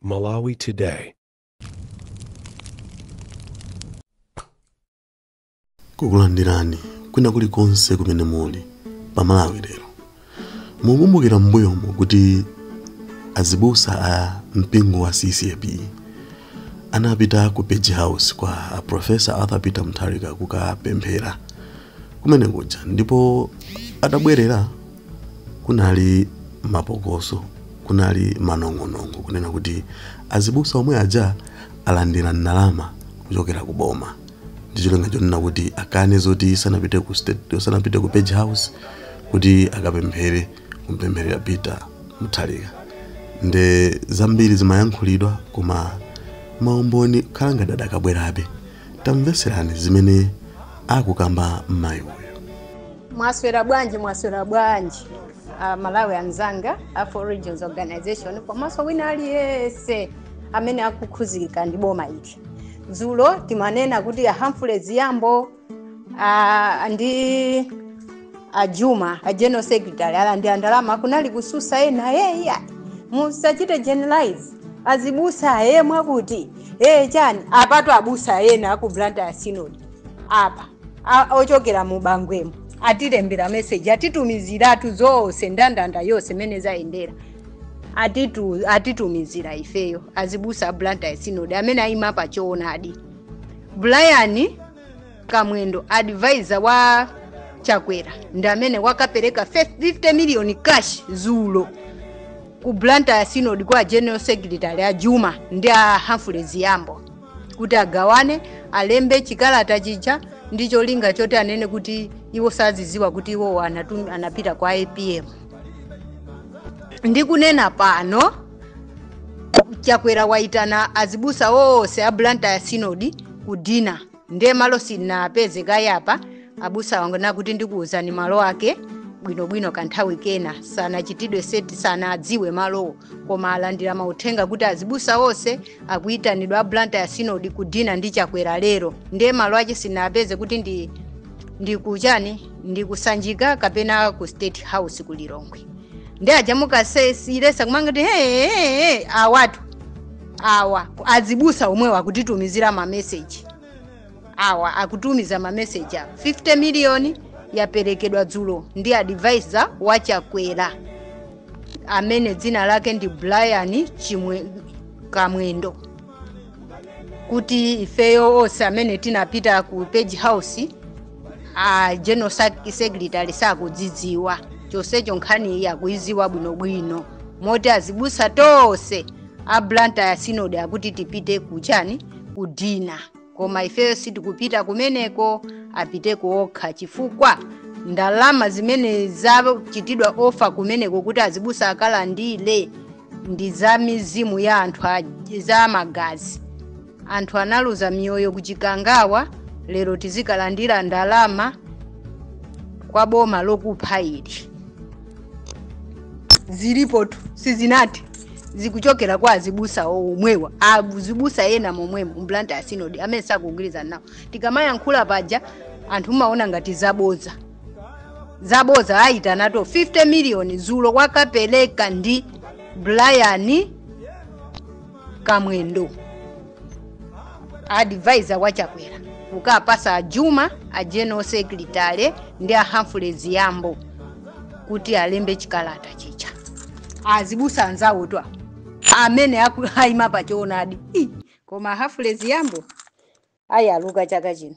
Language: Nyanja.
Malawi Today. Kukulandirani kwina kulikonse kumene muli pa Malawi lero. Mukumbukira m'mbuyomo kuti azibusa a mpingo wa CCAP anapita ku Page House kwa Professor Arthur Peter Mutharika kukapemphera kumene kuja, ndipo atabwerera kunali mapokoso, kunali manong'onong'o kunena kuti azibusa omwe aja alandira ndalama kuchokera ku boma. Ndicholenga chonena kuti akane zoti sanapite ku Page House kuti akapemphere kumpempherera Peter Mutharika. Nde zambiri zimayankhulidwa koma maumboni khala ngati adakabwerabe. Tamveserani zimene akukamba mayi uyu. Mwaswera bwanji Malawi anzanga Afro Regions Organization komanso wina aliyense amene akukhuzika ndi boma ili. Dzulo timanena kuti Humphrey Ziyambo ndi Juma General Secretary alandira ndalama kunali kususa ena yeya musachite generalize azibusa mwakuti chani apatu abusa ena ku Blantyre Synod apa ochokera mu bangwemo atilembera message atitumiziratu zonse ndandanda yose mene zaendera atitumizira ifeyo azibusa Blantyre Synod amene ayima pa choonadi. Brian Kamwendo advisor wa Chakwera ndi amene wakapereka 50 million cash zulo ku Blantyre Synod kwa General Secretary a Juma ndi a Humphrey Ziyambo kuti agawane alembe chikalata chicha ndicho linga choti anene kuti iwo saziziwa kuti iwo anapita kwa APM. Ndikunena pano Chakwera waitana azibusa wose a Blantyre Synod ku dinner ndiye malo sinapezeka yapa abusa wangona kuti ndikuuzani malo ake bwinobwino kanthawi kena sanachitidwe seti sanadziwe malo koma alandira mauthenga kuti azibusa wose akuitanidwa a Blantyre Synod ku dinner ndi Chakwera lero ndiye malo ake sinapeze kuti ndi kuchani ndi kusanjika kapena ku State House ku Lilongwe. Ndi ajamuka siresa kumanga kuti awatu awa azibusa omwe wakutitumizira ma message awa akutumiza ma message 50 million yaperekedwa dzulo ndi advisor wa Chakwera amene dzina lake ndi Brian Kamwendo kuti ifeyo ose amene tinapita ku Page House General Secretary sakudzidziwa chonsecho nkhani yakuiziwa bwinobwino moti azibusa tonse a Blantyre Synod akuti tipite kuchani ku dinner koma ifeyo sitikupita kumeneko apite kuokha chifukwa ndalama zimene zachitidwa ofa kumeneko kuti azibusa akalandire ndi za mizimu ya anthu za magazi. Anthu analuza miyoyo kuchikangawa lero tizikalandira ndalama kwa boma lokupha ili. Zilipo sizinati zikuchokera kwa azibusa omwewa azibusa ena momwemo mu Blantyre Synod amene sakugwirizana nawo. Tikamayankhula paja anthu maona ngati zaboza aitanato 50 million zulo wakapereka ndi Brian Kamwendo advisor wa Chakwera ukapasa a Juma a General Secretary ndi a Humphrey Ziyambo kuti alembe chikalata chicha azibusa anzawo twa amene ayima pa choonadi koma Humphrey Ziyambo ayaluka chaka chino.